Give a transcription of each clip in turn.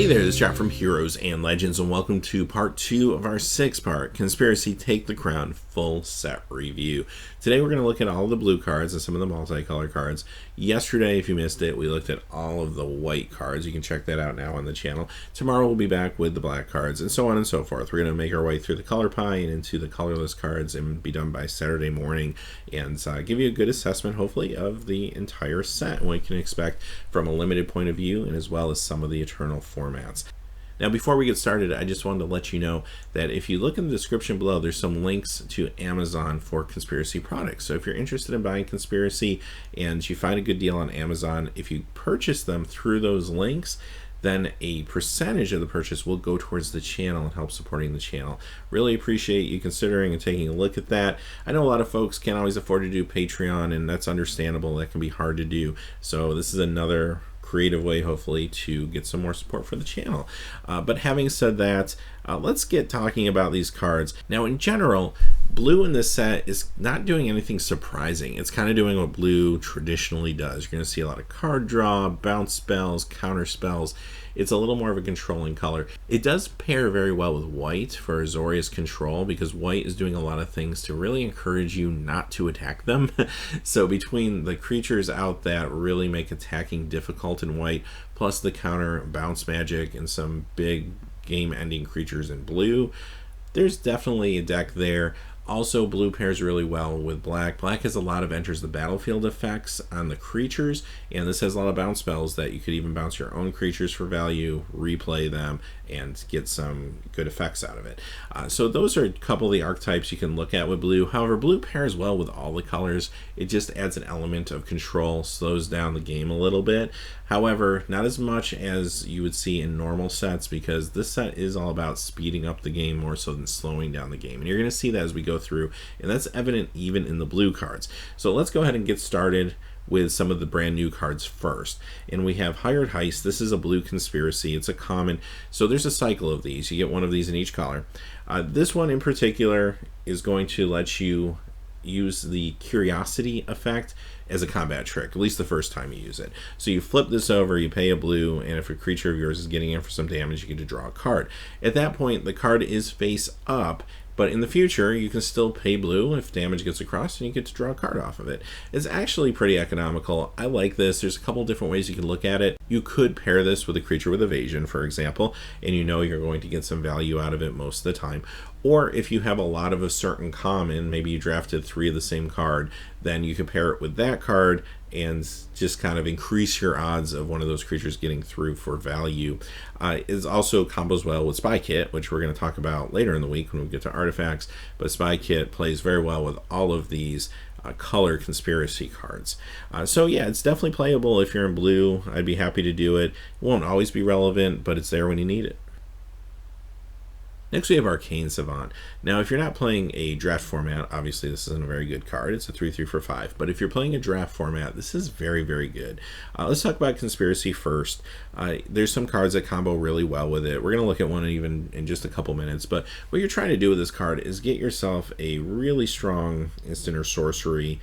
Hey there, this is Jacques from Heroes and Legends, and welcome to part 2 of our 6-part Conspiracy Take the Crown full set review. Today we're going to look at all the blue cards and some of the multicolor cards. Yesterday, if you missed it, we looked at all of the white cards. You can check that out now on the channel. Tomorrow we'll be back with the black cards, and so on and so forth. We're going to make our way through the color pie and into the colorless cards and be done by Saturday morning, and give you a good assessment, hopefully, of the entire set and what you can expect from a limited point of view, and as well as some of the eternal formats. Now, before we get started, I just wanted to let you know that if you look in the description below, there's some links to Amazon for Conspiracy products. So if you're interested in buying Conspiracy and you find a good deal on Amazon, if you purchase them through those links, then a percentage of the purchase will go towards the channel and help supporting the channel. Really appreciate you considering and taking a look at that. I know a lot of folks can't always afford to do Patreon, and that's understandable. That can be hard to do. So this is another creative way, hopefully, to get some more support for the channel. But having said that, let's get talking about these cards. Now, in general, blue in this set is not doing anything surprising. It's kind of doing what blue traditionally does. You're going to see a lot of card draw, bounce spells, counter spells. It's a little more of a controlling color. It does pair very well with white for Azorius control, because white is doing a lot of things to really encourage you not to attack them. So between the creatures out that really make attacking difficult in white, plus the counter bounce magic and some big game-ending creatures in blue, there's definitely a deck there. Also, blue pairs really well with black. Black has a lot of enters the battlefield effects on the creatures, and this has a lot of bounce spells that you could even bounce your own creatures for value, replay them, and get some good effects out of it. So those are a couple of the archetypes you can look at with blue. However, blue pairs well with all the colors. It just adds an element of control, slows down the game a little bit. However, not as much as you would see in normal sets, because this set is all about speeding up the game more so than slowing down the game. And you're going to see that as we go through, and that's evident even in the blue cards. So let's go ahead and get started with some of the brand new cards first. And we have Hired Heist. This is a blue Conspiracy. It's a common. So there's a cycle of these. You get one of these in each color. This one in particular is going to let you use the Curiosity effect as a combat trick, at least the first time you use it. So you flip this over, you pay a blue, and if a creature of yours is getting in for some damage, you get to draw a card. At that point, the card is face up, but in the future, you can still pay blue if damage gets across, and you get to draw a card off of it. It's actually pretty economical. I like this. There's a couple different ways you can look at it. You could pair this with a creature with evasion, for example, and you know you're going to get some value out of it most of the time. Or if you have a lot of a certain common, maybe you drafted 3 of the same card, then you can pair it with that card and just kind of increase your odds of one of those creatures getting through for value. It also combos well with Spy Kit, which we're going to talk about later in the week when we get to artifacts, but Spy Kit plays very well with all of these color Conspiracy cards. So yeah, it's definitely playable if you're in blue. I'd be happy to do it. It won't always be relevant, but it's there when you need it. Next we have our Cain Sivan. Now, if you're not playing a draft format, obviously this isn't a very good card. It's a 3/3 for 5. But if you're playing a draft format, this is very, very good. Let's talk about Conspiracy first. There's some cards that combo really well with it. We're going to look at one even in just a couple minutes. But what you're trying to do with this card is get yourself a really strong instant or sorcery,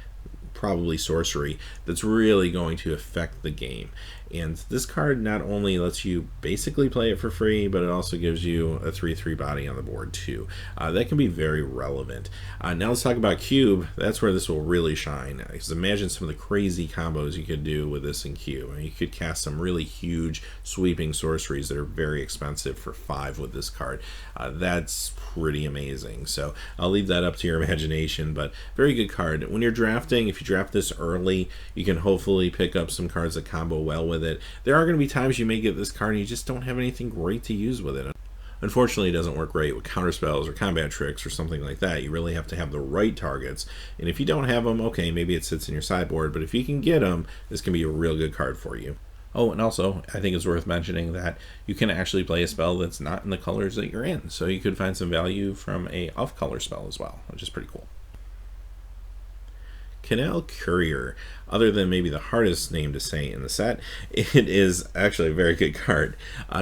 probably sorcery, that's really going to affect the game. And this card not only lets you basically play it for free, but it also gives you a 3/3 body on the board too. That can be very relevant. Now let's talk about Cube. That's where this will really shine. Because imagine some of the crazy combos you could do with this in Cube. I mean, you could cast some really huge sweeping sorceries that are very expensive for 5 with this card. That's pretty amazing. So I'll leave that up to your imagination, but very good card. When you're drafting, if you draft this early, you can hopefully pick up some cards that combo well with it. There are going to be times you may get this card and you just don't have anything great to use with it. Unfortunately, it doesn't work great with counter spells or combat tricks or something like that. You really have to have the right targets, and if you don't have them, okay, maybe it sits in your sideboard, but if you can get them, this can be a real good card for you. Oh, and also, I think it's worth mentioning that you can actually play a spell that's not in the colors that you're in, so you could find some value from a off-color spell as well, which is pretty cool. Cannell Courier, other than maybe the hardest name to say in the set, it is actually a very good card.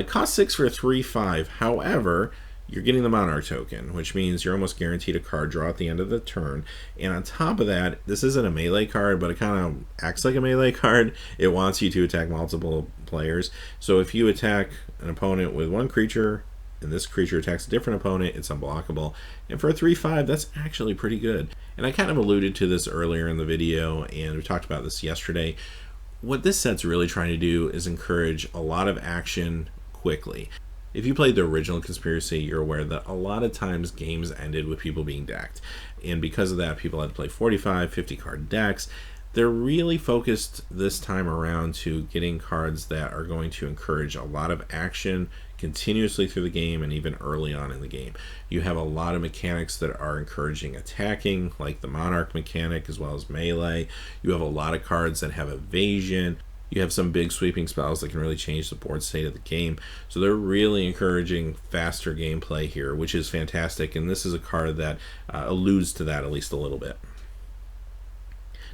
Cost 6 for 3/5, however, you're getting the Monarch token, which means you're almost guaranteed a card draw at the end of the turn. And on top of that, this isn't a melee card, but it kind of acts like a melee card. It wants you to attack multiple players. So if you attack an opponent with one creature, and this creature attacks a different opponent, it's unblockable. And for a 3/5, that's actually pretty good. And I kind of alluded to this earlier in the video, and we talked about this yesterday. What this set's really trying to do is encourage a lot of action quickly. If you played the original Conspiracy, you're aware that a lot of times games ended with people being decked. And because of that, people had to play 45, 50 card decks. They're really focused this time around to getting cards that are going to encourage a lot of action continuously through the game and even early on in the game. You have a lot of mechanics that are encouraging attacking, like the Monarch mechanic as well as melee. You have a lot of cards that have evasion. You have some big sweeping spells that can really change the board state of the game. So they're really encouraging faster gameplay here, which is fantastic. And this is a card that alludes to that at least a little bit.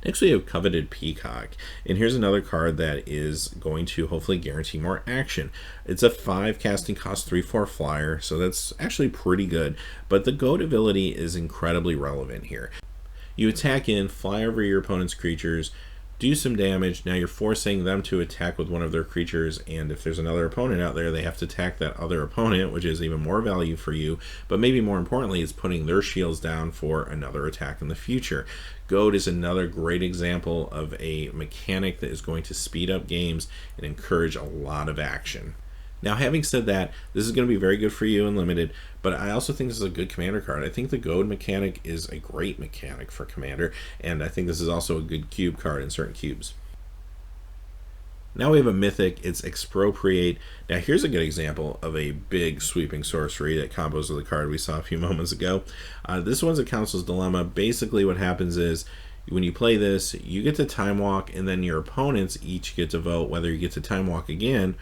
Next we have Coveted Peacock, and here's another card that is going to hopefully guarantee more action. It's a 5 casting cost 3/4 flyer, so that's actually pretty good, but the goat ability is incredibly relevant here. You attack in, fly over your opponent's creatures, do some damage. Now you're forcing them to attack with one of their creatures, and if there's another opponent out there, they have to attack that other opponent, which is even more value for you, but maybe more importantly, it's putting their shields down for another attack in the future. Goat is another great example of a mechanic that is going to speed up games and encourage a lot of action. Now, having said that, this is going to be very good for you in Limited, but I also think this is a good Commander card. I think the Goad mechanic is a great mechanic for Commander, and I think this is also a good cube card in certain cubes. Now we have a Mythic, it's Expropriate. Now here's a good example of a big sweeping sorcery that combos with the card we saw a few moments ago. This one's a Council's Dilemma. Basically what happens is, when you play this, you get to Time Walk, and then your opponents each get to vote whether you get to Time Walk again,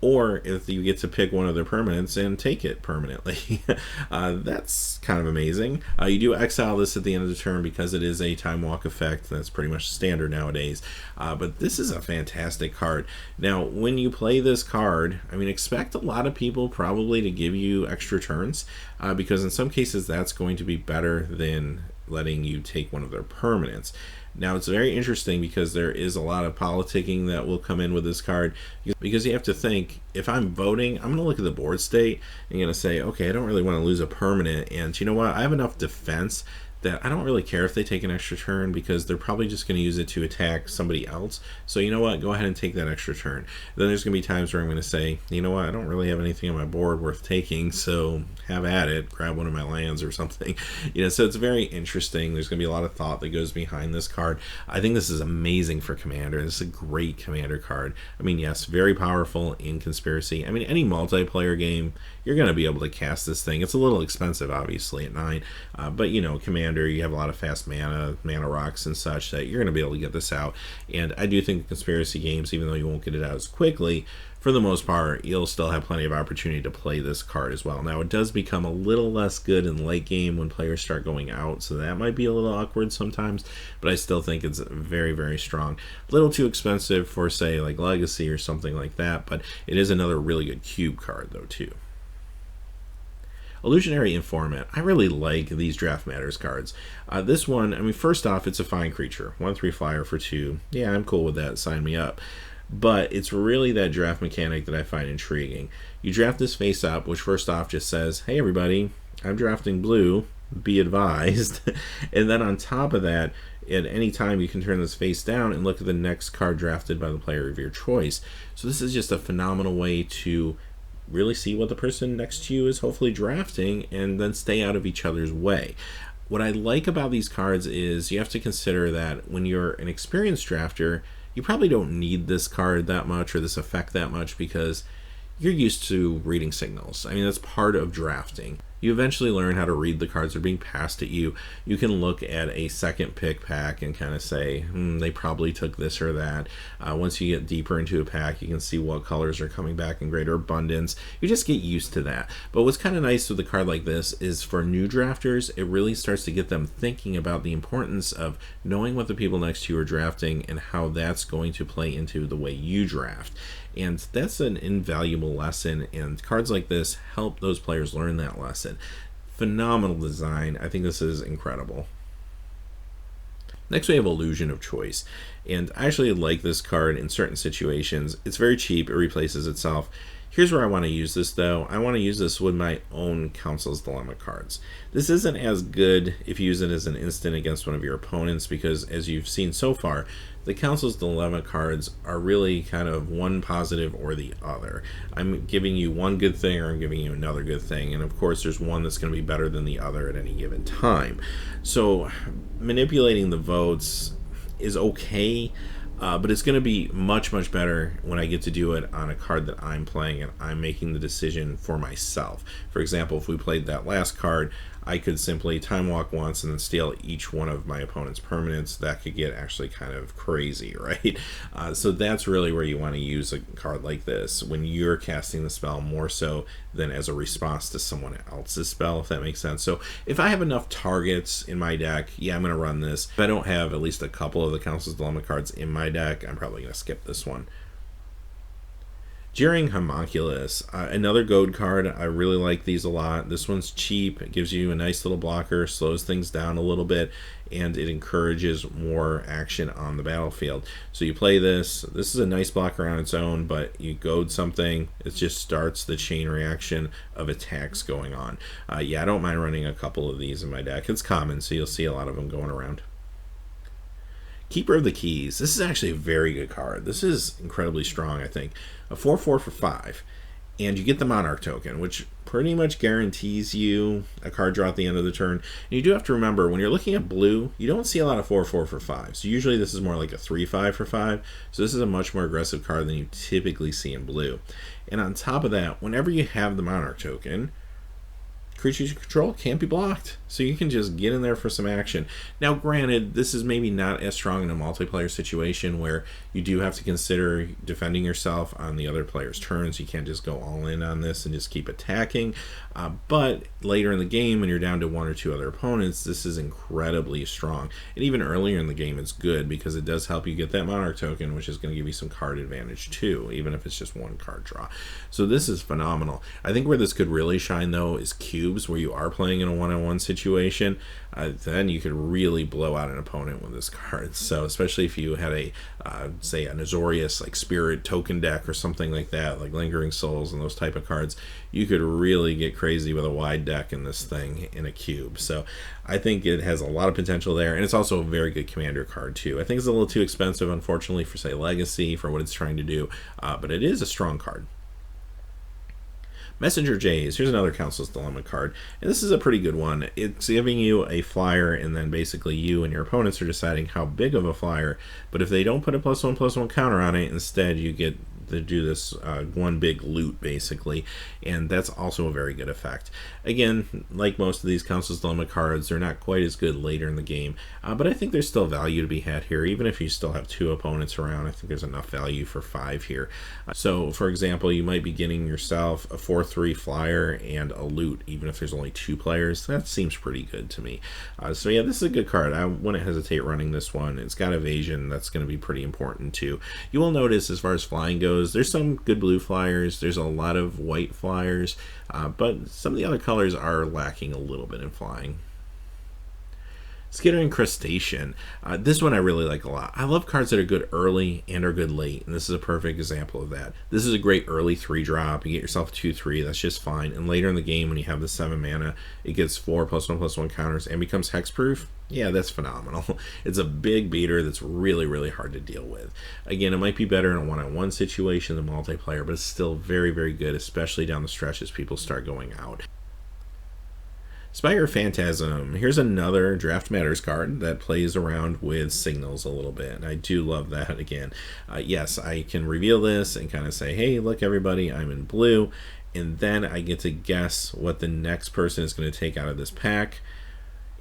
or if you get to pick one of their permanents and take it permanently. That's kind of amazing. You do exile this at the end of the turn because it is a Time Walk effect. That's pretty much standard nowadays. But this is a fantastic card. Now, when you play this card, I mean, expect a lot of people probably to give you extra turns, because in some cases that's going to be better than letting you take one of their permanents. Now it's very interesting because there is a lot of politicking that will come in with this card, because you have to think, if I'm voting, I'm going to look at the board state and going to say, okay, I don't really want to lose a permanent, and you know what, I have enough defense that I don't really care if they take an extra turn, because they're probably just going to use it to attack somebody else. So you know what, go ahead and take that extra turn. Then there's going to be times where I'm going to say, you know what, I don't really have anything on my board worth taking, so have at it, grab one of my lands or something. You know, so it's very interesting. There's going to be a lot of thought that goes behind this card. I think this is amazing for Commander. This is a great Commander card. I mean, yes, very powerful in Conspiracy. I mean, any multiplayer game, you're going to be able to cast this thing. It's a little expensive, obviously, at 9, but you know, Commander, you have a lot of fast mana rocks and such that you're going to be able to get this out. And I do think the Conspiracy games, even though you won't get it out as quickly, for the most part, you'll still have plenty of opportunity to play this card as well. Now, it does become a little less good in late game when players start going out, so that might be a little awkward sometimes, but I still think it's very, very strong. A little too expensive for, say, like Legacy or something like that, but it is another really good cube card, though, too. Illusionary Informant. I really like these Draft Matters cards. This one, I mean, first off, it's a fine creature. 1/3 flyer for 2. Yeah, I'm cool with that. Sign me up. But it's really that draft mechanic that I find intriguing. You draft this face up, which first off just says, hey everybody, I'm drafting blue, be advised. And then on top of that, at any time you can turn this face down and look at the next card drafted by the player of your choice. So this is just a phenomenal way to really see what the person next to you is hopefully drafting, and then stay out of each other's way. What I like about these cards is you have to consider that when you're an experienced drafter, you probably don't need this card that much or this effect that much, because you're used to reading signals. I mean, that's part of drafting. You eventually learn how to read the cards that are being passed at you. You can look at a second pick pack and kind of say, they probably took this or that. Once you get deeper into a pack, you can see what colors are coming back in greater abundance. You just get used to that. But what's kind of nice with a card like this is, for new drafters, it really starts to get them thinking about the importance of knowing what the people next to you are drafting and how that's going to play into the way you draft. And that's an invaluable lesson, and cards like this help those players learn that lesson. Phenomenal design. I think this is incredible. Next, we have Illusion of Choice, and I actually like this card in certain situations. It's very cheap, it replaces itself. Here's where I want to use this, though. I want to use this with my own Council's Dilemma cards. This isn't as good if you use it as an instant against one of your opponents, because as you've seen so far, the Council's Dilemma cards are really kind of one positive or the other. I'm giving you one good thing or I'm giving you another good thing, and of course there's one that's going to be better than the other at any given time. So manipulating the votes is okay, but it's going to be much, much better when I get to do it on a card that I'm playing and I'm making the decision for myself. For example, if we played that last card, I could simply time walk once and then steal each one of my opponent's permanents. That could get actually kind of crazy, right? So that's really where you want to use a card like this, when you're casting the spell more so than as a response to someone else's spell, if that makes sense. So if I have enough targets in my deck, yeah, I'm going to run this. If I don't have at least a couple of the Council's Dilemma cards in my deck, I'm probably going to skip this one. Hum Oculus, another goad card. I really like these a lot. This one's cheap. It gives you a nice little blocker, slows things down a little bit, and it encourages more action on the battlefield. So you play this. This is a nice blocker on its own, but you goad something, it just starts the chain reaction of attacks going on. Yeah, I don't mind running a couple of these in my deck. It's common, so you'll see a lot of them going around. Keeper of the Keys. This is actually a very good card. This is incredibly strong, I think. A 4/4 for 5. And you get the Monarch token, which pretty much guarantees you a card draw at the end of the turn. And you do have to remember, when you're looking at blue, you don't see a lot of 4/4 for 5. So usually this is more like a 3/5 for 5. So this is a much more aggressive card than you typically see in blue. And on top of that, whenever you have the Monarch token, creatures you control can't be blocked, so you can just get in there for some action. Now granted, this is maybe not as strong in a multiplayer situation where you do have to consider defending yourself on the other player's turns. You can't just go all in on this and just keep attacking, but later in the game when you're down to one or two other opponents, this is incredibly strong. And even earlier in the game it's good because it does help you get that Monarch token, which is going to give you some card advantage too, even if it's just one card draw. So this is phenomenal. I think where this could really shine though is cubes, where you are playing in a one-on-one situation. Then you could really blow out an opponent with this card. So especially if you had a say an Azorius like Spirit token deck or something like that, like Lingering Souls and those type of cards, you could really get crazy with a wide deck in this thing in a cube. So I think it has a lot of potential there, and it's also a very good commander card too. I think it's a little too expensive, unfortunately, for say Legacy, for what it's trying to do, but it is a strong card. Messenger Jays, here's another Council's Dilemma card, and this is a pretty good one. It's giving you a flyer, and then basically you and your opponents are deciding how big of a flyer, but if they don't put a +1/+1 counter on it, instead you get to do this one big loot basically, and that's also a very good effect. Again, like most of these Council's Dilemma cards, they're not quite as good later in the game, but I think there's still value to be had here. Even if you still have two opponents around, I think there's enough value for 5 here. So for example, you might be getting yourself a 4/3 flyer and a loot, even if there's only 2 players. That seems pretty good to me. So yeah, this is a good card. I wouldn't hesitate running this one. It's got evasion. That's going to be pretty important too. You will notice as far as flying goes, there's some good blue flyers, there's a lot of white flyers, but some of the other colors are lacking a little bit in flying. Skittering Crustacean. This one I really like a lot. I love cards that are good early and are good late, and this is a perfect example of that. This is a great early 3-drop. You get yourself 2/3, that's just fine. And later in the game, when you have the 7 mana, it gets 4 +1/+1 counters and becomes hexproof. Yeah, that's phenomenal. It's a big beater that's really, really hard to deal with. Again, it might be better in a one-on-one situation than multiplayer, but it's still very, very good, especially down the stretch as people start going out. Spire Phantasm. Here's another Draft Matters card that plays around with signals a little bit, and I do love that. Again, yes, I can reveal this and kind of say, hey, look everybody, I'm in blue, and then I get to guess what the next person is going to take out of this pack.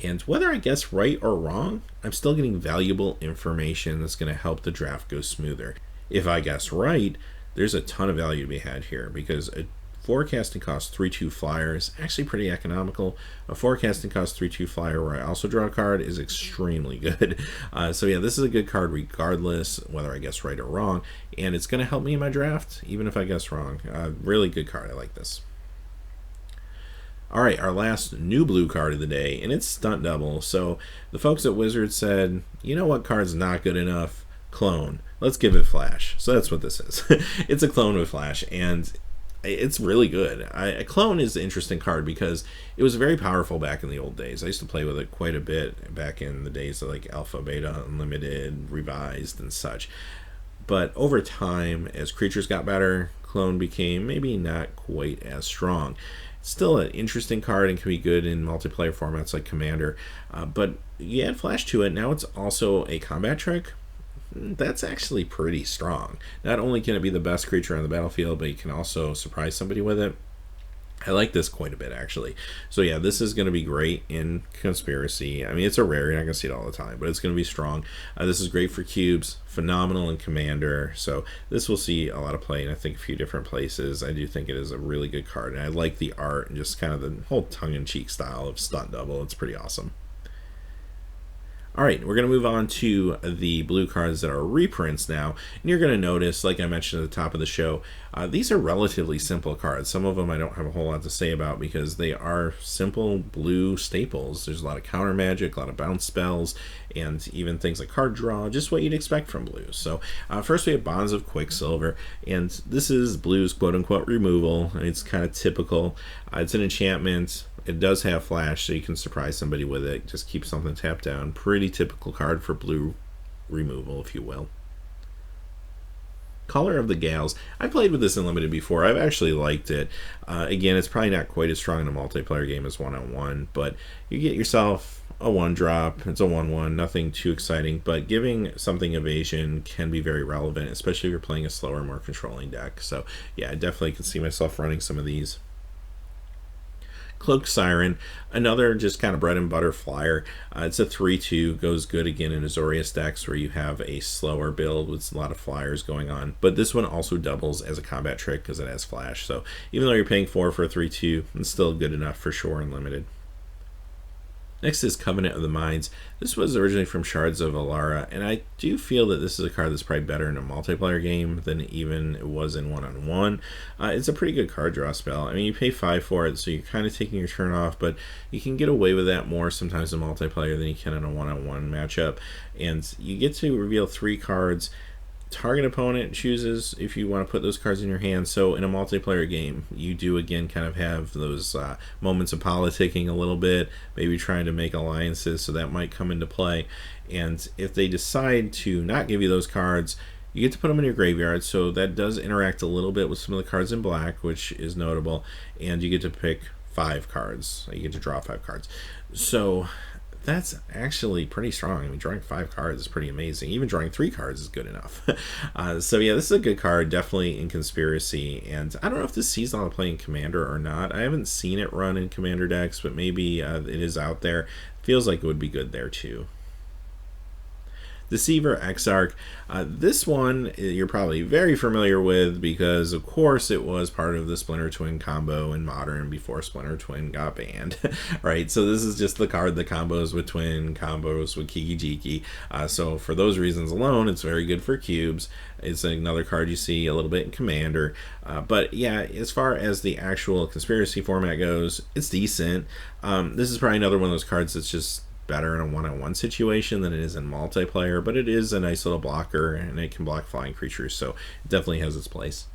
And whether I guess right or wrong, I'm still getting valuable information that's going to help the draft go smoother. If I guess right, there's a ton of value to be had here, because a forecasting cost 3/2 flyers, actually pretty economical. A forecasting cost 3/2 flyer where I also draw a card is extremely good. So yeah, this is a good card regardless whether I guess right or wrong, and it's going to help me in my draft even if I guess wrong. Really good card. I like this. All right, our last new blue card of the day, and it's Stunt Double. So the folks at Wizards said, you know what card's not good enough? Clone. Let's give it Flash. So that's what this is. It's a clone with Flash, and it's really good. A clone is an interesting card because it was very powerful back in the old days. I used to play with it quite a bit back in the days of like Alpha, Beta, Unlimited, Revised, and such. But over time, as creatures got better, clone became maybe not quite as strong. Still an interesting card and can be good in multiplayer formats like Commander, but you add Flash to it, now it's also a combat trick. That's actually pretty strong. Not only can it be the best creature on the battlefield, but you can also surprise somebody with it. I like this quite a bit, actually. So yeah, this is going to be great in Conspiracy. I mean, it's a rare, you're not going to see it all the time, but it's going to be strong. This is great for cubes, phenomenal in Commander. So this will see a lot of play in, I think, a few different places. I do think it is a really good card, and I like the art and just kind of the whole tongue-in-cheek style of Stunt Double. It's pretty awesome. All right, we're going to move on to the blue cards that are reprints now. And you're going to notice, like I mentioned at the top of the show, these are relatively simple cards. Some of them I don't have a whole lot to say about because they are simple blue staples. There's a lot of counter magic, a lot of bounce spells, and even things like card draw, just what you'd expect from blues. So first we have Bonds of Quicksilver, and this is blues quote-unquote removal. It's kind of typical. It's an enchantment. It does have Flash, so you can surprise somebody with it. Just keep something tapped down. Pretty typical card for blue removal, if you will. Color of the Gals. I played with this in Limited before. I've actually liked it. Again, it's probably not quite as strong in a multiplayer game as one-on-one, but you get yourself a 1-drop. It's a 1/1, nothing too exciting, but giving something evasion can be very relevant, especially if you're playing a slower, more controlling deck. So yeah, I definitely can see myself running some of these. Cloak Siren, another just kind of bread and butter flyer. It's a 3/2, goes good again in Azorius decks where you have a slower build with a lot of flyers going on. But this one also doubles as a combat trick because it has Flash. So even though you're paying 4 for a 3/2, it's still good enough for sure in Limited. Next is Covenant of the Minds. This was originally from Shards of Alara, and I do feel that this is a card that's probably better in a multiplayer game than even it was in one-on-one. It's a pretty good card draw spell. I mean, you pay 5 for it, so you're kind of taking your turn off, but you can get away with that more sometimes in multiplayer than you can in a one-on-one matchup. And you get to reveal 3 cards. Target opponent chooses if you want to put those cards in your hand. So in a multiplayer game, you do again kind of have those moments of politicking a little bit, maybe trying to make alliances, so that might come into play. And if they decide to not give you those cards, you get to put them in your graveyard, so that does interact a little bit with some of the cards in black, which is notable, and you get to pick 5 cards. You get to draw 5 cards. So that's actually pretty strong. I mean, drawing 5 cards is pretty amazing. Even drawing 3 cards is good enough. So yeah, this is a good card, definitely in Conspiracy. And I don't know if this sees a lot of play in Commander or not. I haven't seen it run in Commander decks, but maybe it is out there. Feels like it would be good there too. The Sivir X Ark. This one you're probably very familiar with because, of course, it was part of the Splinter Twin combo in Modern before Splinter Twin got banned, right? So this is just the card that combos with Twin, combos with Kiki Jiki. So for those reasons alone, it's very good for cubes. It's another card you see a little bit in Commander. But yeah, as far as the actual Conspiracy format goes, it's decent. This is probably another one of those cards that's just better in a one-on-one situation than it is in multiplayer, but it is a nice little blocker and it can block flying creatures, so it definitely has its place.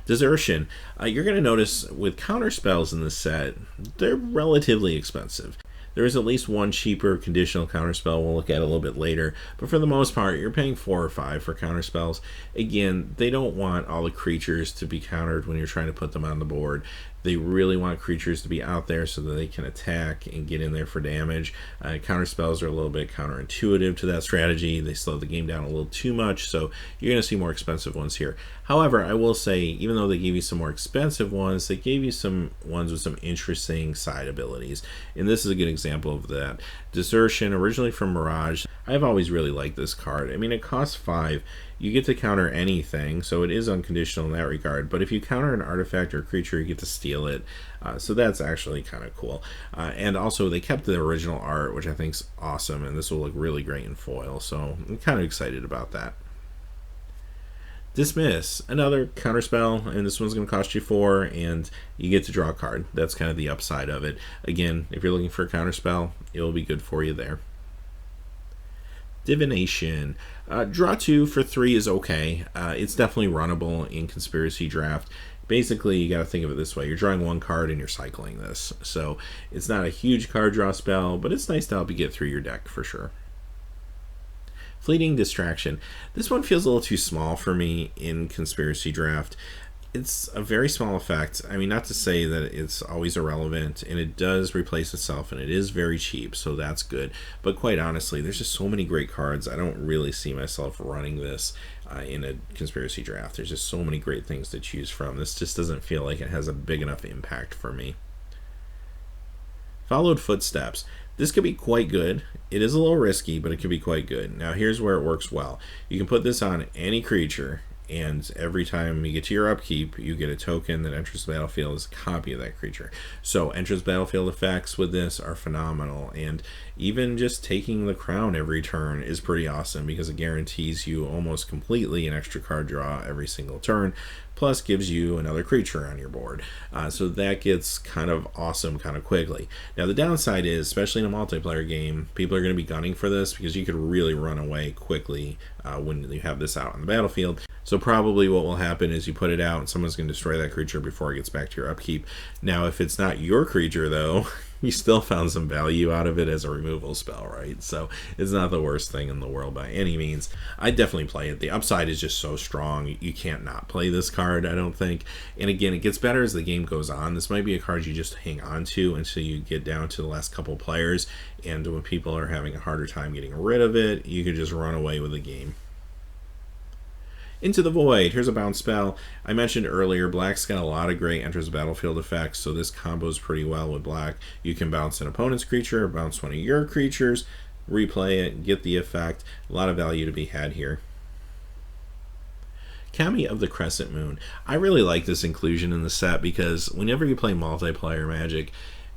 Desertion. You're going to notice with counter spells in this set, they're relatively expensive. There is at least one cheaper conditional counterspell we'll look at a little bit later, but for the most part, you're paying 4 or 5 for counterspells. Again, they don't want all the creatures to be countered when you're trying to put them on the board. They really want creatures to be out there so that they can attack and get in there for damage. Counterspells are a little bit counterintuitive to that strategy. They slow the game down a little too much, so you're going to see more expensive ones here. However, I will say, even though they gave you some more expensive ones, they gave you some ones with some interesting side abilities. And this is a good example of that. Desertion, originally from Mirage. I've always really liked this card. I mean, it costs 5. You get to counter anything, so it is unconditional in that regard. But if you counter an artifact or creature, you get to steal it. So that's actually kind of cool. And also, they kept the original art, which I think is awesome, and this will look really great in foil. So I'm kind of excited about that. Dismiss, another counterspell, and this one's going to cost you 4, and you get to draw a card. That's kind of the upside of it. Again, if you're looking for a counterspell, it will be good for you there. Divination. Draw 2 for 3 is okay. It's definitely runnable in Conspiracy Draft. Basically, you got to think of it this way. You're drawing 1 card and you're cycling this. So it's not a huge card draw spell, but it's nice to help you get through your deck for sure. Fleeting Distraction. This one feels a little too small for me in Conspiracy Draft. It's a very small effect. I mean, not to say that it's always irrelevant, and it does replace itself, and it is very cheap, so that's good. But quite honestly, there's just so many great cards. I don't really see myself running this in a Conspiracy Draft. There's just so many great things to choose from. This just doesn't feel like it has a big enough impact for me. Followed Footsteps. This could be quite good. It is a little risky, but it could be quite good. Now, here's where it works well. You can put this on any creature, and every time you get to your upkeep, you get a token that enters the battlefield as a copy of that creature. So enters battlefield effects with this are phenomenal, and even just taking the crown every turn is pretty awesome because it guarantees you almost completely an extra card draw every single turn, plus gives you another creature on your board. So that gets kind of awesome kind of quickly. Now the downside is, especially in a multiplayer game, people are going to be gunning for this because you could really run away quickly when you have this out on the battlefield. So probably what will happen is you put it out and someone's going to destroy that creature before it gets back to your upkeep. Now if it's not your creature though, you still found some value out of it as a removal spell, right? So it's not the worst thing in the world by any means. I definitely play it. The upside is just so strong. You can't not play this card, I don't think. And again, it gets better as the game goes on. This might be a card you just hang on to until you get down to the last couple players. And when people are having a harder time getting rid of it, you can just run away with the game. Into the Void. Here's a bounce spell. I mentioned earlier, black's got a lot of great enters the battlefield effects, so this combos pretty well with black. You can bounce an opponent's creature, bounce one of your creatures, replay it, get the effect. A lot of value to be had here. Cammi of the Crescent Moon. I really like this inclusion in the set because whenever you play multiplayer Magic,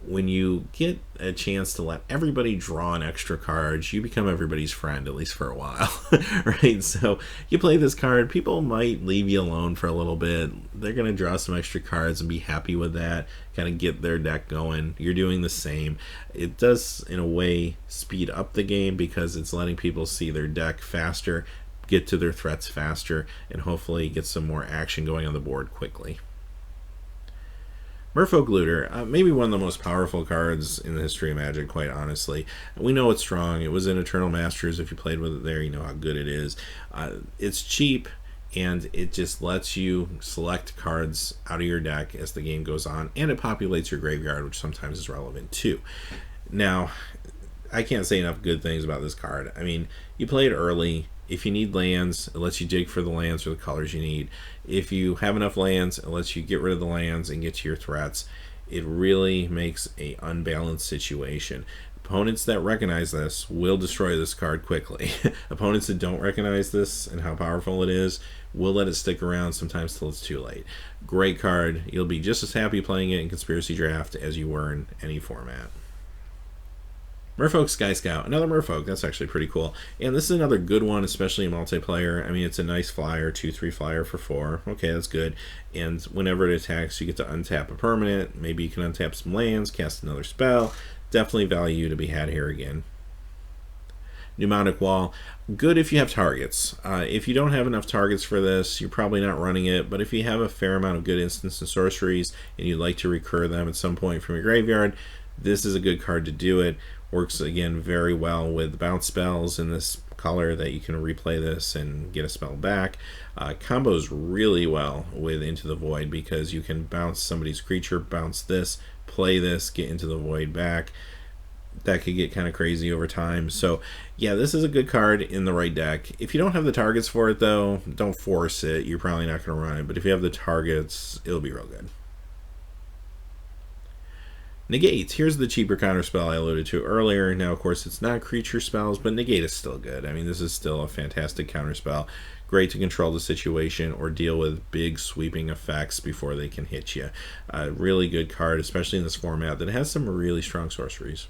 when you get a chance to let everybody draw an extra card, you become everybody's friend, at least for a while, right? So you play this card, people might leave you alone for a little bit. They're going to draw some extra cards and be happy with that, kind of get their deck going. You're doing the same. It does, in a way, speed up the game because it's letting people see their deck faster, get to their threats faster, and hopefully get some more action going on the board quickly. Merfolk Looter, maybe one of the most powerful cards in the history of Magic, quite honestly. We know it's strong. It was in Eternal Masters. If you played with it there, you know how good it is. It's cheap, and it just lets you select cards out of your deck as the game goes on, and it populates your graveyard, which sometimes is relevant too. Now, I can't say enough good things about this card. I mean, you play it early. If you need lands, it lets you dig for the lands or the colors you need. If you have enough lands, it lets you get rid of the lands and get to your threats. It really makes an unbalanced situation. Opponents that recognize this will destroy this card quickly. Opponents that don't recognize this and how powerful it is will let it stick around sometimes till it's too late. Great card. You'll be just as happy playing it in Conspiracy Draft as you were in any format. Merfolk Sky Scout, another Merfolk. That's actually pretty cool. And this is another good one, especially in multiplayer. I mean, it's a nice flyer, 2/3 flyer for 4. Okay, that's good. And whenever it attacks, you get to untap a permanent. Maybe you can untap some lands, cast another spell. Definitely value to be had here again. Pneumonic Wall, good if you have targets. If you don't have enough targets for this, you're probably not running it, but if you have a fair amount of good instants and sorceries and you'd like to recur them at some point from your graveyard, this is a good card to do it. Works again very well with bounce spells in this color that you can replay this and get a spell back. Combos really well with Into the Void because you can bounce somebody's creature, bounce this, play this, get Into the Void back. That could get kind of crazy over time. So yeah, this is a good card in the right deck. If you don't have the targets for it though, don't force it. You're probably not going to run it, but if you have the targets, it'll be real good. Negate. Here's the cheaper counterspell I alluded to earlier. Now, of course, it's not creature spells, but Negate is still good. I mean, this is still a fantastic counterspell. Great to control the situation or deal with big sweeping effects before they can hit you. A really good card, especially in this format that has some really strong sorceries.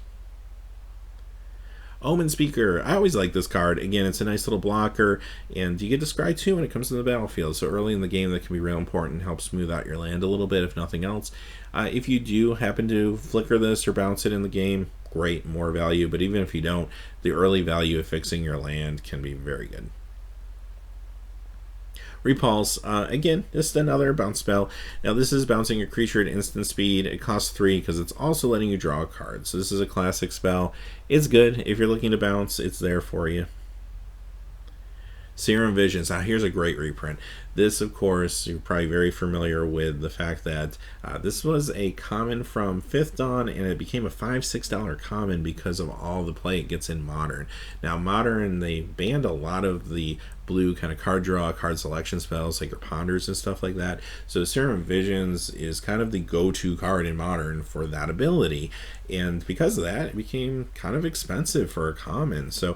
Omens Speaker. I always like this card. Again, it's a nice little blocker, and you get to scry 2 when it comes to the battlefield. So early in the game, that can be real important, help smooth out your land a little bit, if nothing else. If you do happen to flicker this or bounce it in the game, great, more value. But even if you don't, the early value of fixing your land can be very good. Repulse, again, just another bounce spell. Now this is bouncing a creature at instant speed. It costs 3 because it's also letting you draw a card. So this is a classic spell. It's good. If you're looking to bounce, it's there for you. Serum Vision. Now here's a great reprint. This, of course, you're probably very familiar with the fact that this was a common from 5th Dawn, and it became a $5-6 common because of all the play it gets in Modern. Now Modern, they banned a lot of the blue kind of card draw, card selection spells like your Ponders and stuff like that. So Serum Visions is kind of the go-to card in Modern for that ability, and because of that, it became kind of expensive for a common. So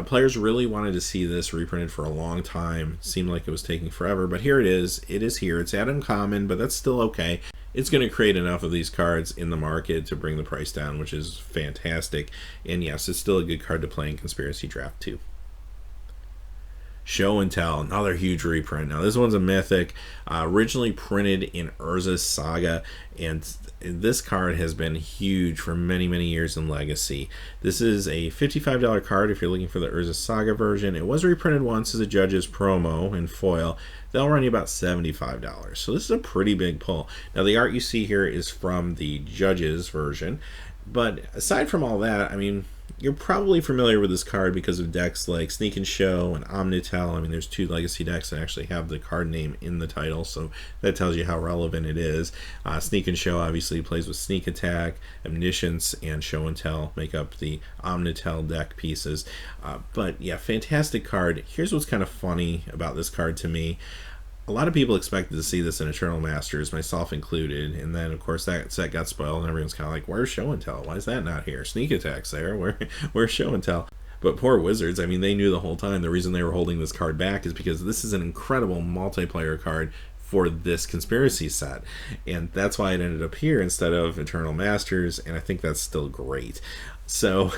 players really wanted to see this reprinted for a long time. It seemed like it was taking forever, but here it is. It is here. It's at uncommon, but that's still okay. It's going to create enough of these cards in the market to bring the price down, which is fantastic. And yes, it's still a good card to play in Conspiracy Draft too. Show and Tell, another huge reprint. Now this one's a mythic, originally printed in Urza's Saga, and this card has been huge for many years in Legacy. This is a $55 card if you're looking for the Urza's Saga version. It was reprinted once as a Judge's promo in foil. They'll run you about $75. So this is a pretty big pull. Now the art you see here is from the Judge's version, but aside from all that, I mean, you're probably familiar with this card because of decks like Sneak and Show and Omnitel. I mean, there's 2 Legacy decks that actually have the card name in the title, so that tells you how relevant it is. Sneak and Show obviously plays with Sneak Attack, Omniscience, and Show and Tell make up the Omnitel deck pieces. But yeah, fantastic card. Here's what's kind of funny about this card to me. A lot of people expected to see this in Eternal Masters, myself included, and then of course that set got spoiled and everyone's kind of like, where's Show and Tell? Why is that not here? Sneak Attack's there. Where's Show and Tell? But poor Wizards, I mean, they knew the whole time the reason they were holding this card back is because this is an incredible multiplayer card for this Conspiracy set, and that's why it ended up here instead of Eternal Masters, and I think that's still great. So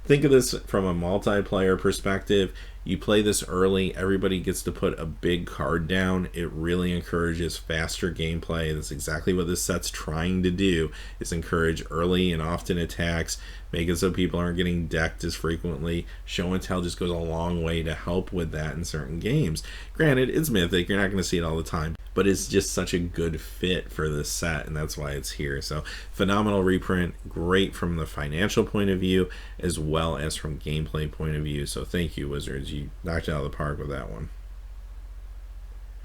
think of this from a multiplayer perspective. You play this early, everybody gets to put a big card down. It really encourages faster gameplay. That's exactly what this set's trying to do, is encourage early and often attacks, make it so people aren't getting decked as frequently. Show and Tell just goes a long way to help with that in certain games. Granted, it's mythic, you're not going to see it all the time, but it's just such a good fit for this set, and that's why it's here. So phenomenal reprint, great from the financial point of view as well as from gameplay point of view. So thank you, Wizards, you knocked it out of the park with that one.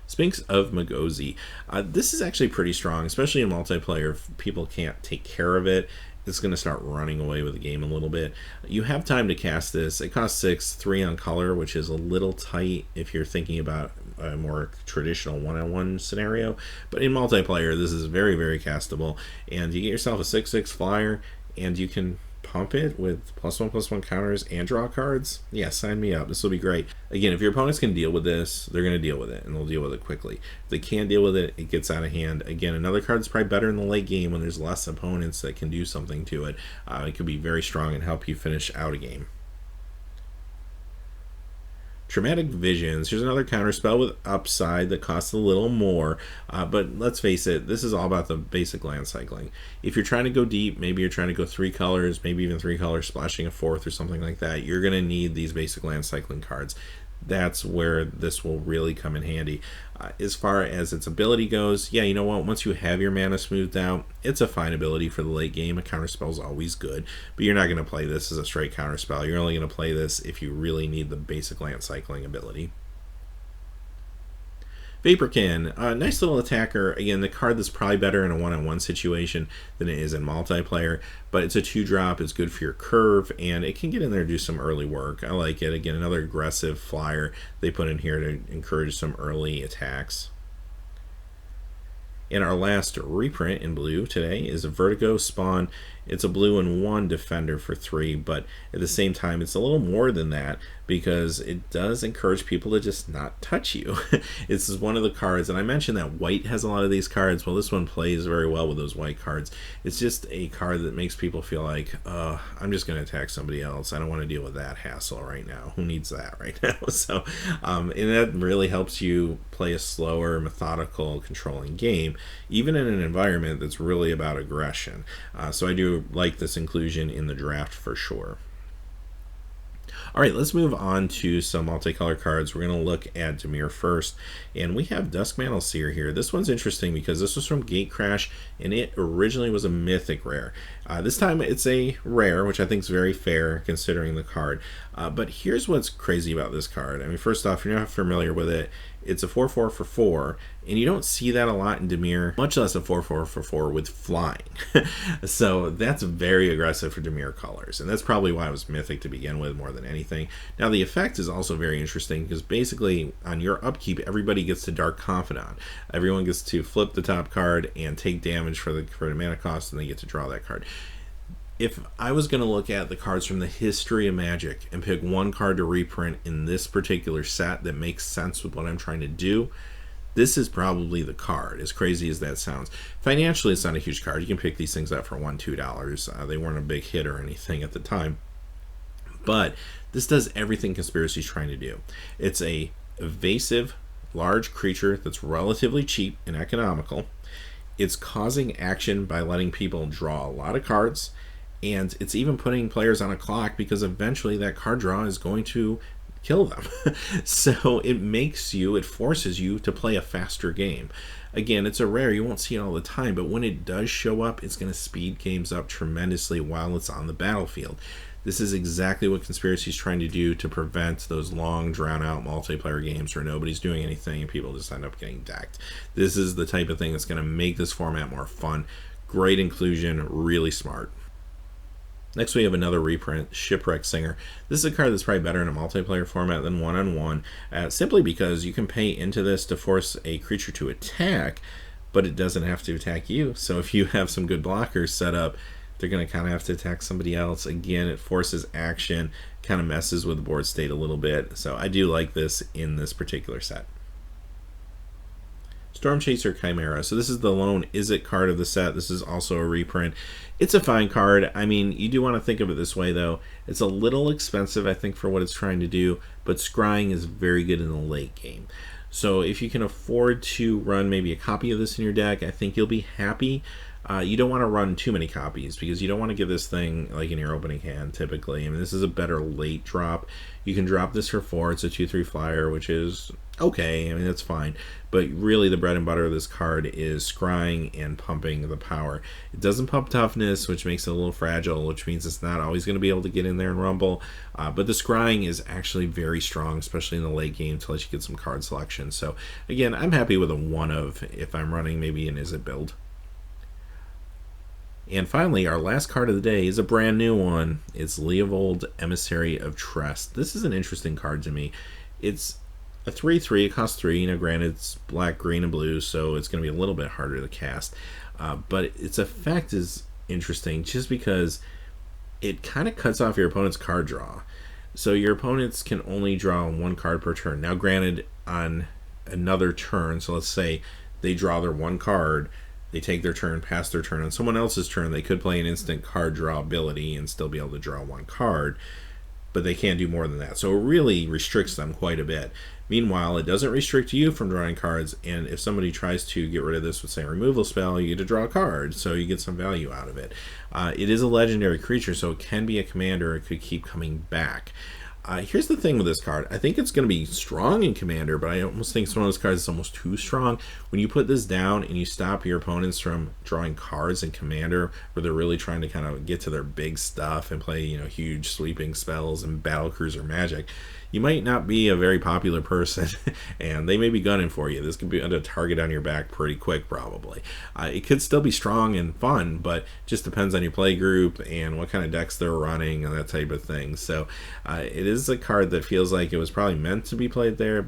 Sphynx of Magazi. This is actually pretty strong, especially in multiplayer. If people can't take care of it, it's going to start running away with the game a little bit. You have time to cast this. It costs 6, 3 on color, which is a little tight if you're thinking about a more traditional one-on-one scenario. But in multiplayer, this is very castable, and you get yourself a 6/6 flyer, and you can pump it with +1/+1 counters and draw cards. Yeah, sign me up. This will be great. Again, if your opponents can deal with this, they're going to deal with it, and they'll deal with it quickly. If they can't deal with it, it gets out of hand. Again, another card that's probably better in the late game when there's less opponents that can do something to it. It could be very strong and help you finish out a game. Traumatic Visions. Here's another counter spell with upside that costs a little more, but let's face it, this is all about the basic land cycling. If you're trying to go deep, maybe you're trying to go 3 colors, maybe even 3 colors splashing a 4th or something like that, you're going to need these basic land cycling cards. That's where this will really come in handy. As far as its ability goes, yeah, you know what? Once you have your mana smoothed out, it's a fine ability for the late game. A counterspell is always good, but you're not going to play this as a straight counterspell. You're only going to play this if you really need the basic land cycling ability. Vaporkin, a nice little attacker. Again, the card that's probably better in a one-on-one situation than it is in multiplayer, but it's a 2-drop, it's good for your curve, and it can get in there and do some early work. I like it. Again, another aggressive flyer they put in here to encourage some early attacks. And our last reprint in blue today is a Vertigo Spawn. it's a blue and 1 defender for 3, but at the same time it's a little more than that because it does encourage people to just not touch you. This is one of the cards, and I mentioned that white has a lot of these cards. Well, this one plays very well with those white cards. It's just a card that makes people feel like, I'm just going to attack somebody else. I don't want to deal with that hassle right now. Who needs that right now? So, and that really helps you play a slower, methodical, controlling game, even in an environment that's really about aggression. So I do like this inclusion in the draft for sure. All right, let's move on to some multicolor cards. We're going to look at Dimir first, and we have Duskmantle Seer here. This one's interesting because this was from Gatecrash, and it originally was a mythic rare. This time it's a rare, which I think is very fair considering the card. But here's what's crazy about this card. I mean, first off, if you're not familiar with it, it's a 4/4 for 4, and you don't see that a lot in Dimir, much less a 4/4 for 4 with flying. So that's very aggressive for Dimir colors, and that's probably why it was mythic to begin with more than anything. Now the effect is also very interesting because basically on your upkeep, everybody gets to Dark Confidant. Everyone gets to flip the top card and take damage for the mana cost, and they get to draw that card. If I was going to look at the cards from the history of Magic and pick one card to reprint in this particular set that makes sense with what I'm trying to do, this is probably the card, as crazy as that sounds. Financially, it's not a huge card. You can pick these things up for $1, $2. They weren't a big hit or anything at the time. But this does everything Conspiracy's trying to do. It's a evasive, large creature that's relatively cheap and economical. It's causing action by letting people draw a lot of cards, and it's even putting players on a clock because eventually that card draw is going to kill them. So it forces you to play a faster game. Again, it's a rare, you won't see it all the time, but when it does show up, it's going to speed games up tremendously while it's on the battlefield. This is exactly what Conspiracy is trying to do to prevent those long, drawn-out multiplayer games where nobody's doing anything and people just end up getting decked. This is the type of thing that's going to make this format more fun. Great inclusion, really smart. Next we have another reprint, Shipwreck Singer. This is a card that's probably better in a multiplayer format than one-on-one, simply because you can pay into this to force a creature to attack, but it doesn't have to attack you. So if you have some good blockers set up, they're going to kind of have to attack somebody else. Again, it forces action, kind of messes with the board state a little bit. So I do like this in this particular set. Stormchaser Chimera. So this is the lone Is It card of the set. This is also a reprint. It's a fine card. I mean, you do want to think of it this way, though. It's a little expensive, I think, for what it's trying to do, but scrying is very good in the late game. So if you can afford to run maybe a copy of this in your deck, I think you'll be happy. You don't want to run too many copies because you don't want to give this thing like in your opening hand typically. I mean, this is a better late drop. You can drop this for 4. It's a 2/3 flyer, which is okay. I mean, that's fine. But really the bread and butter of this card is scrying and pumping the power. It doesn't pump toughness, which makes it a little fragile, which means it's not always going to be able to get in there and rumble. But the scrying is actually very strong, especially in the late game to let you get some card selection. So again, I'm happy with a 1 of if I'm running maybe an Is It build. And finally, our last card of the day is a brand new one. It's Leovold, Emissary of Trest. This is an interesting card to me. It's a 3/3, it costs 3. You know, granted, it's black, green, and blue, so it's going to be a little bit harder to cast. But its effect is interesting just because it kind of cuts off your opponent's card draw. So your opponents can only draw 1 card per turn. Now, granted, on another turn, so let's say they draw their 1 card, they take their turn, pass their turn. On someone else's turn, they could play an instant card draw ability and still be able to draw 1 card, but they can't do more than that. So it really restricts them quite a bit. Meanwhile, it doesn't restrict you from drawing cards, and if somebody tries to get rid of this with, say, a removal spell, you get to draw a card, so you get some value out of it. It is a legendary creature, so it can be a commander. It could keep coming back. Here's the thing with this card. I think it's going to be strong in Commander, but I almost think it's one of those cards that's almost too strong. When you put this down and you stop your opponents from drawing cards in Commander, where they're really trying to kind of get to their big stuff and play, you know, huge sweeping spells and Battlecruiser Magic, you might not be a very popular person, and they may be gunning for you. This could be a target on your back pretty quick, probably. It could still be strong and fun, but just depends on your play group and what kind of decks they're running and that type of thing. So it is a card that feels like it was probably meant to be played there,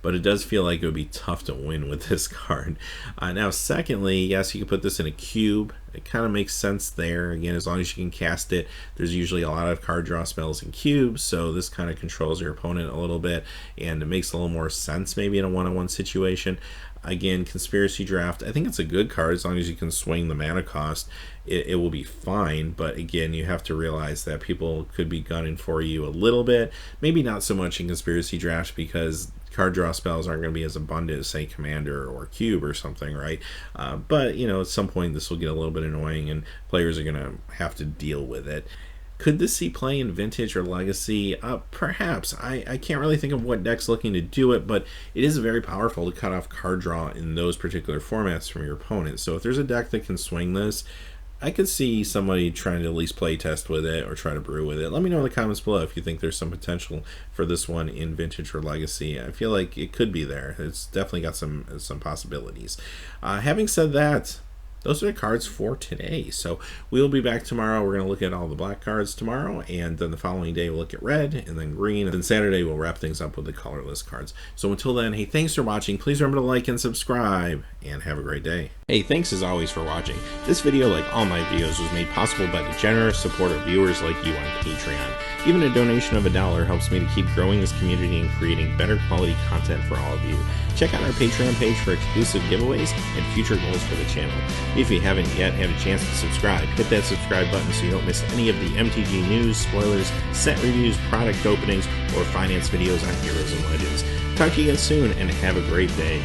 but it does feel like it would be tough to win with this card. Now, secondly, yes, you can put this in a cube. It kind of makes sense there. Again, as long as you can cast it, there's usually a lot of card draw spells in cubes, so this kind of controls your opponent a little bit, and it makes a little more sense maybe in a one-on-one situation. Again, Conspiracy Draft, I think it's a good card as long as you can swing the mana cost. It will be fine, but again, you have to realize that people could be gunning for you a little bit. Maybe not so much in Conspiracy Draft because card draw spells aren't going to be as abundant as, say, Commander or Cube or something, right? But, you know, at some point this will get a little bit annoying and players are going to have to deal with it. Could this see play in Vintage or Legacy? Perhaps. I can't really think of what deck's looking to do it, but it is very powerful to cut off card draw in those particular formats from your opponent. So if there's a deck that can swing this, I could see somebody trying to at least play test with it or try to brew with it. Let me know in the comments below if you think there's some potential for this one in Vintage or Legacy. I feel like it could be there. It's definitely got some possibilities. Having said that, those are the cards for today. So we'll be back tomorrow. We're going to look at all the black cards tomorrow, and then the following day we'll look at red and then green, and then Saturday we'll wrap things up with the colorless cards. So until then, hey, thanks for watching. Please remember to like and subscribe, and have a great day. Hey, thanks as always for watching. This video, like all my videos, was made possible by the generous support of viewers like you on Patreon. Even a donation of $1 helps me to keep growing this community and creating better quality content for all of you. Check out our Patreon page for exclusive giveaways and future goals for the channel. If you haven't yet had a chance to subscribe, hit that subscribe button so you don't miss any of the MTG news, spoilers, set reviews, product openings, or finance videos on Heroes and Legends. Talk to you again soon, and have a great day.